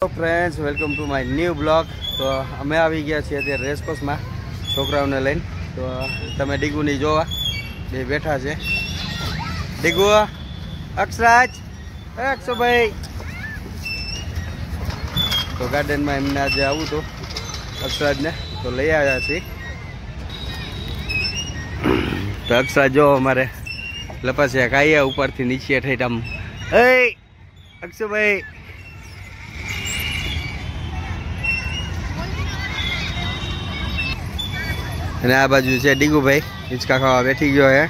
Hello friends, welcome to my new blog. तो अमे આવી ગયા છીએ અત્યારે રેસકોર્સમાં છોકરાઓને લઈને। તો તમે ડીગુની જોવા બે બેઠા છે। ડીગુ, અક્ષરાજ, અક્ષભાઈ। તો ગાર્ડનમાં એમને આજે આવું તો અક્ષરાજને તો લઈ આવ્યા છીએ। તો અક્ષરાજ જો અમારે લપાસ્યા ખાઈએ ઉપરથી નીચે ઠેઠ આમ। એ અક્ષભાઈ અને આ બાજુ છે ડીગુભાઈ હિંચકા ખાવા બેઠી ગયો હે।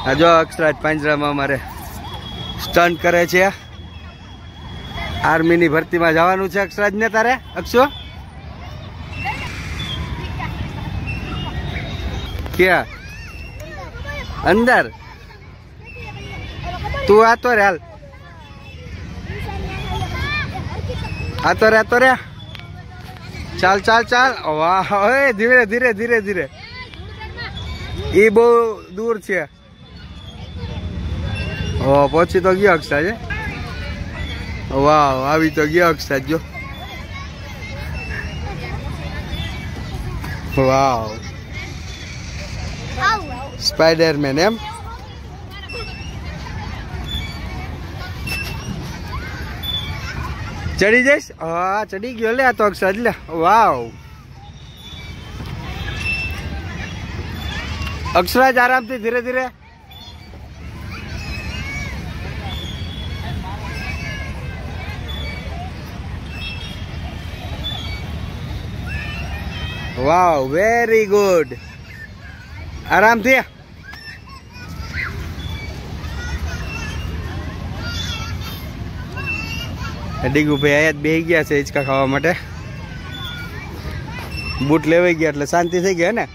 આ જો અક્ષરાજ પાંજરામાં અમારે સ્ટન્ટ કરે છે। આર્મીની ભરતીમાં જવાનું છે અક્ષરાજને તારે? અક્ષો ક્યાં અંદર? તું આતો રે, હાલ आतो रे चल चल चल। वाह, धीरे धीरे धीरे धीरे, ये बहुत दूर छे। ओ पहुंची तो गया अक्षराज। वाह, आवी तो गया अक्षराज जो। वाह, स्पाइडरमैन एम। चढ़ी जाइस? हाँ चढ़ी गयो ले। तो अक्षराज ले। वाव, अक्षराज आराम थी, धीरे धीरे। वाव, वेरी गुड, आराम थी। ડીગુભાઈ આયા બેહી ગયા છે હિંચકા ખાવા માટે। બૂટ લેવાઈ ગયા એટલે શાંતિ થઈ ગઈ ને।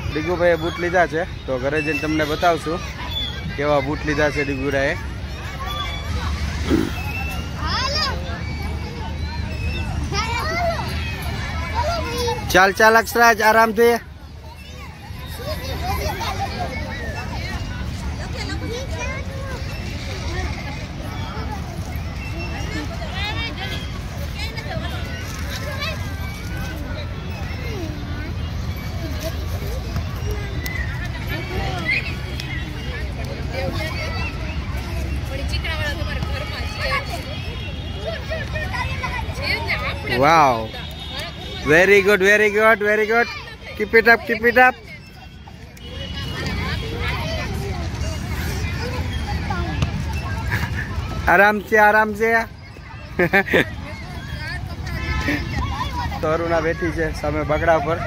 ડીગુભાઈએ બૂટ લીધા છે તો ઘરે જઈને તમને બતાવશું કેવા બૂટ લીધા છે ડીગુરાએ। ચાલ ચાલ અક્ષરાજ, આરામથી। Wow, very good, very good, very good. Keep it up, keep it up. आराम से, आराम से। तो अरुणा बैठी है सामे बगड़ा पर।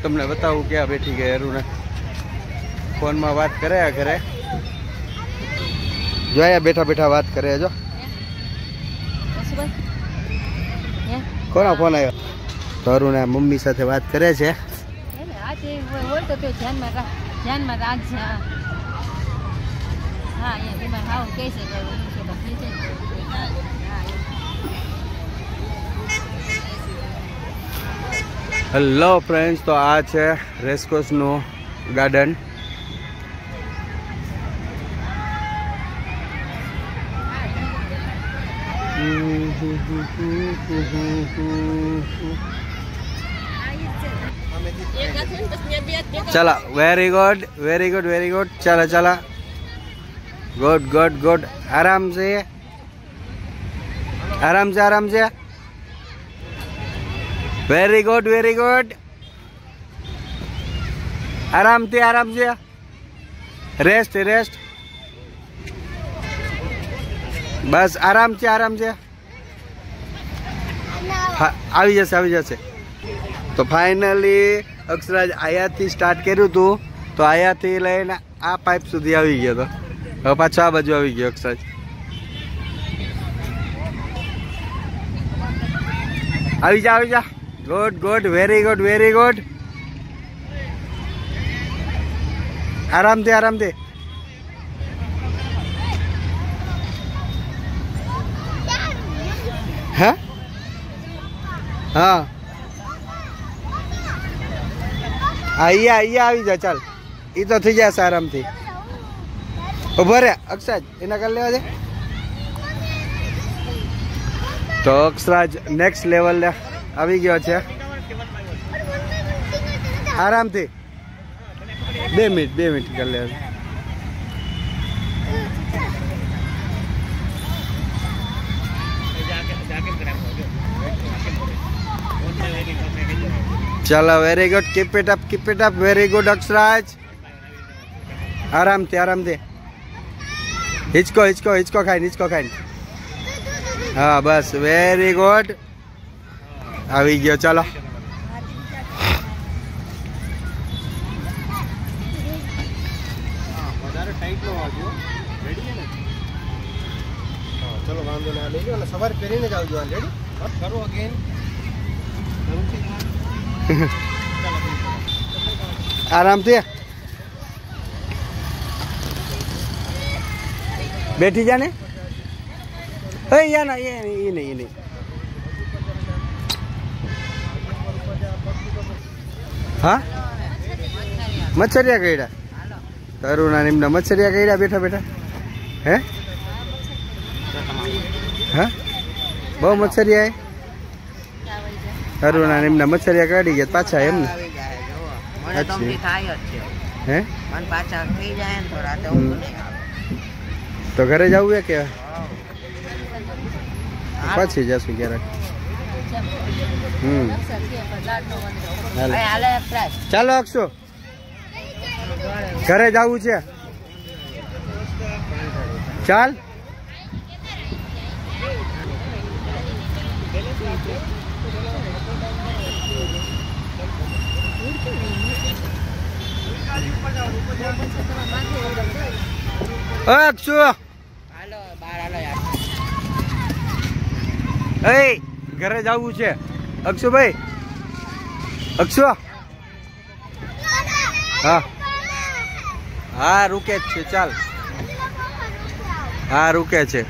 तुमने बताऊँ क्या बैठी गई अरुणा? फोन में बात करे करे जो आया बैठा बैठा बात करे जो। कोना फोन आयो? तो अरुणा मम्मी साथे बात करे छे। हेलो फ्रेंड्स, तो आ छे रेसकोर्स नो गार्डन। चला, very good, very good, very good. चला चला, गुड गुड गुड। आराम से, आराम से, आराम से। Very good, very good. आराम से, आराम से। रेस्ट रेस्ट, बस आराम से, आराम से। આવી જશે, આવી જશે। તો ફાઇનલી અક્ષરાજ આયાથી સ્ટાર્ટ કર્યું હતું તો આયાથી લઈને આ પાઇપ સુધી આવી ગયો તો હવે પાછો આ બાજુ આવી ગયો અક્ષરાજ। આવી જા, આવી જા। Good good, very good, very good. આરામથી, આરામથી। હા हाँ, आइया आइया, આવી જા। ચાલ, ઈ તો થઈ જશે આરામથી। ઉભા રે અક્ષરાજ એના કરી લેવા દે. તો અક્ષરાજ નેક્સ્ટ લેવલ આવી ગયો છે. આરામથી 2 મિનિટ કરી લેવા. चलो very good keep it up very good Akshraj. आराम थी हिचको खाई. हाँ बस वेरी गुड આવી ગયો. चलो चलो वांधो ना ले लो सवार પહેરીને જ આવજો. રેડી કરો અગેન. આરામથી બેઠી જા ને. યા ના એ નહીં. હા મચ્છરિયા કઈડા તરુણા નિમ્ન મચ્છરિયા કઈડા બેઠા હે. હા બહુ મચ્છરિયા તરુણા નિમ્ન મચ્છરિયા કાઢી ગયા પાછા એમ ને. હે તો ઘરે જવું કે પછી જશું ક્યારેક. ચાલો અક્ષો ઘરે જવું છે. ચાલ અક્ષુ ઘરે જવું છે. અક્ષુભાઈ અક્ષુ હા રૂકે જ છે. ચાલ હા રૂકે છે.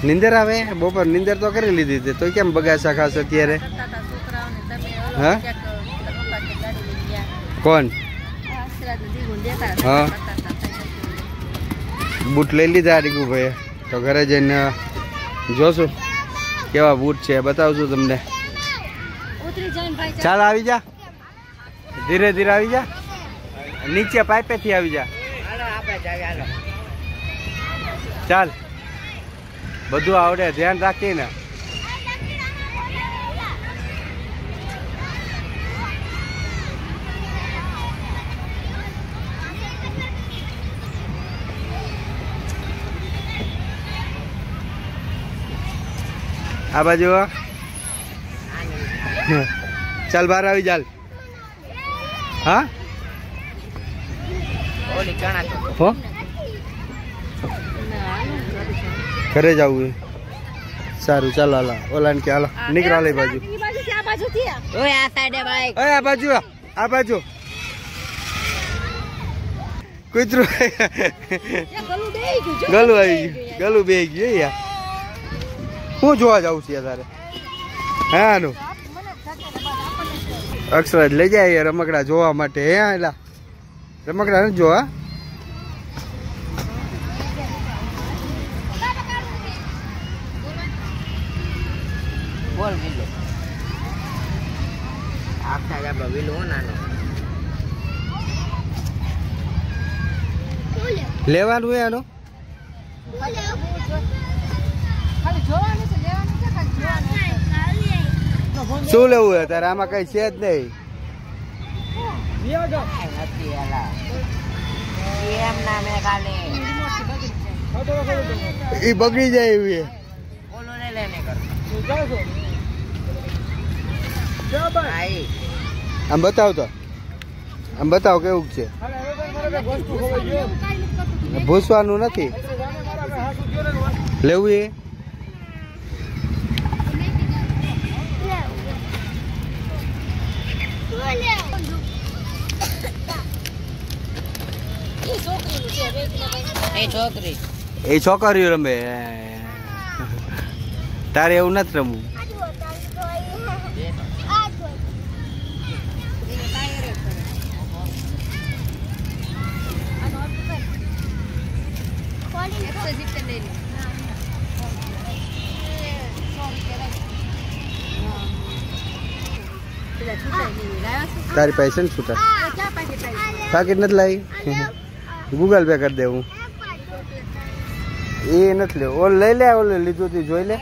નીંદર આવે બપોર નીંદર તો કરી લીધી હતી તો કેમ બગાસા ખાસ અત્યારે. હા કોણ હા બૂટ લઈ લીધા ડીગુભાઈ તો ઘરે જઈને જોશું કેવા બૂટ છે બતાવશું તમને. ચાલ આવી જા ધીરે આવી જા નીચે પાઇપેથી આવી જા. ચાલ બધું આવડે ધ્યાન રાખીને. આ બાજુ ચાલ બહાર આવી ચાલ. હા ઘરે જવું સારું. ચાલો હાલો ઓલાન કે હાલો નીકળો લઈ બાજુ. આ બાજુ કૂતરું ગલું આવી ગયું. ગલું બે ગયું યાર. હું જોવા જાઉં છું તારે. હા નું અક્ષરાજ લઈ જાય રમકડા જોવા માટે. હે એલા રમકડા નથી જોવા. લેવાનું હોય આનું શું લેવું હોય તારે? આમાં કઈ છે જ નહીં. એ બગડી જાય એવી. આમ બતાવ કેવું છે. ભૂસવાનું નથી લેવું એ. એ છોકરીઓ રમે તારે એવું નથી રમવું. તારી પાસે ને છૂટા પાકીટ નથી લાવી ગૂગલ પે કરી દેવું એ નથી લેવું ઓલ લઈ લે ઓલે લીધું તું જોઈ લે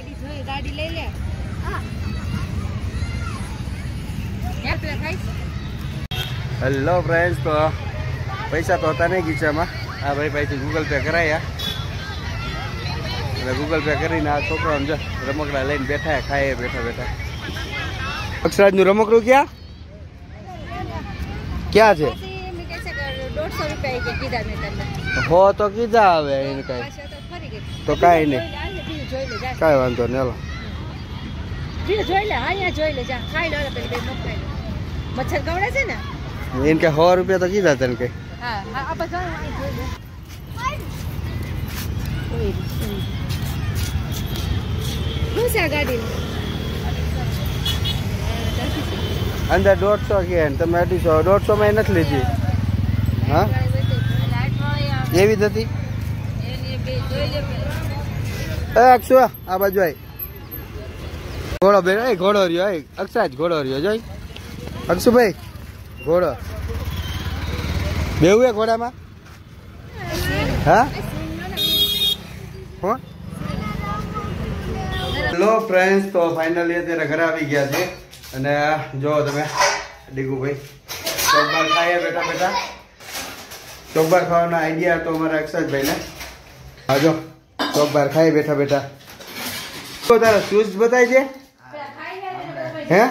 હેલો ફ્રેન્ડ્સ તો પૈસા તો હતા નહીં ગીચામાં આ ભાઈ પાસેથી ગૂગલ પે કરાયા એટલે ગૂગલ પે કરીને આ છોકરાઓને જો રમકડા લઈને બેઠા ખાય બેઠા બેઠા અક્ષરાજનું રમકડું ક્યાં ક્યાં છે 150 રૂપિયા હો તો કીધા હવે એને કઈ તો કાંઈ નહીં કાંઈ વાંધો નહીં હાલો જોઈ લે અહીંયા જોઈ લે જા ખાઈ લે પેલી બે મકાઈ મચ્છર ગવડે છે ને એને કઈ 100 રૂપિયા તો કીધા તને કઈ હા હા આ બધા જોઈ લે શું છે આ ગાડી અંદર 150 કે તમે 150 માં નથી લીધી હા એવી જ હતી અક્ષુ આ બાજુ આય ઘોડો બેન ઘોડો રહ્યો અક્ષાજ ઘોડો રહ્યો જોઈ અક્ષુભાઈ ઘોડો બેવું એ ઘોડામાં હા હેલો ફ્રેન્ડ્સ તો ફાઇનલી અત્યારે ઘરે આવી ગયા છે અને જો તમે ડીગુભાઈ ચોકબાર ખાઈએ બેઠા બેઠા ચોકબાર ખાવાના આઈડિયા તો અમારા અક્ષરભાઈને હા જો ચોકબાર ખાઈ બેઠા બેઠા તો તારા શૂઝ બતાય છે હે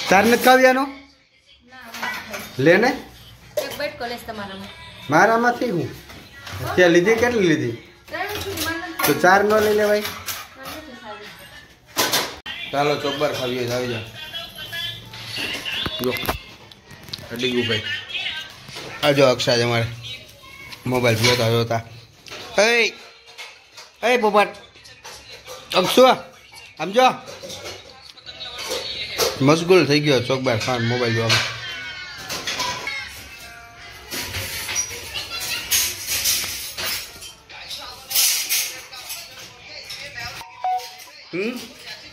તાર નથી કાવ્યાનો લે ને મારામાંથી હું ત્યાં લીધી કેટલી લીધી તો 4 ન લઈ લેવાય ચાલો ચોકબાર ખાવીએ આવી જાઓ જો ડીગુભાઈ આ જો અક્ષાજ અમારે મોબાઈલ જોતા જોતા એ પોપટ અક્ષુ આમ જો મશગુલ થઈ ગયો ચોકબાર ખાન મોબાઈલ જોવામાં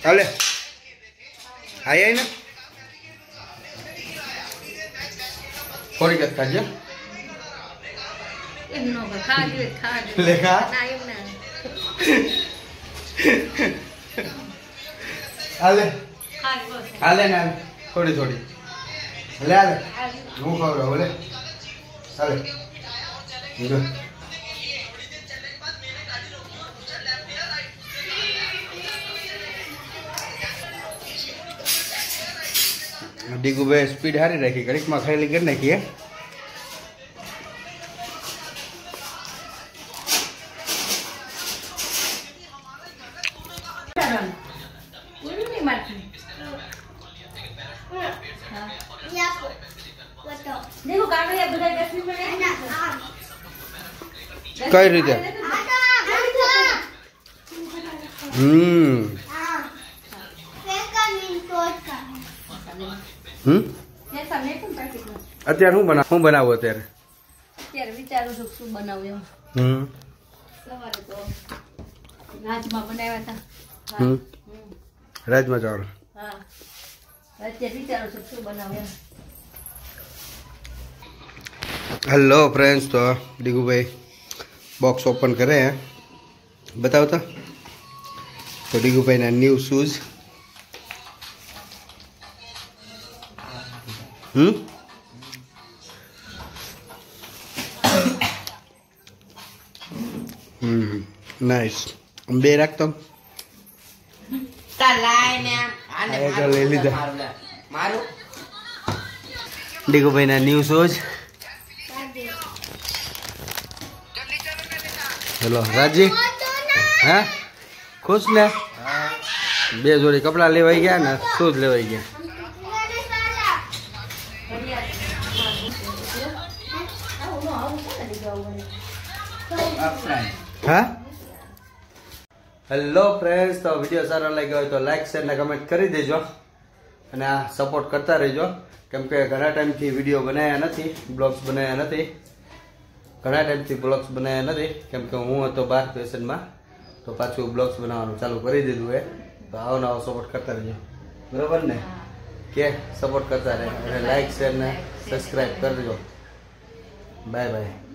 હાલે આયા ને થોડી કત ખાજે લેખા હાલે હાલે ને થોડી થોડી હાલે હાલે હું ખવડાવ હાલે હાલે ડીગુભાઈ સ્પીડ હારી રાખી ઘડીકમાં ખાઈ કરી નાખીએ કઈ રીતે અત્યારે હું બનાવું અત્યારે વિચારું છું શું બનાવું એમ સવારે તો રાજમા બનાવ્યા હતા રાજમા ચાવલ હા અત્યારે વિચારું છું શું બનાવું એમ હેલો ફ્રેન્ડ્સ તો ડીગુભાઈ બોક્સ ઓપન કરે બતાવતા તો ડીગુભાઈના ન્યૂ શૂઝ નાઇસ બે રાખતો લઈ લીધા ડીગુભાઈના ન્યૂ શૂઝ હેલો રાજી હા ખુશ ને બે જોડી કપડા લેવાઈ ગયા ને શૂઝ લેવાઈ ગયા હા હેલો ફ્રેન્ડ્સ તો વિડીયો સારો લાગ્યો હોય તો લાઈક શેર ને કમેન્ટ કરી દેજો અને આ સપોર્ટ કરતા રહેજો કેમ કે ઘણા ટાઈમથી વિડીયો બનાવ્યા નથી બ્લોગ્સ બનાવ્યા નથી ઘણા ટાઈમથી બ્લોગ્સ બનાવ્યા નથી કેમ કે હું હતો બહાર ફેશનમાં તો પાછું બ્લોગ્સ બનાવવાનું ચાલુ કરી દીધું તો આવો ને આવો સપોર્ટ કરતા રહેજો, બરોબર ને? કે સપોર્ટ કરતા રહે અને લાઈક શેર ને સબસ્ક્રાઈબ કરજો. Bye bye.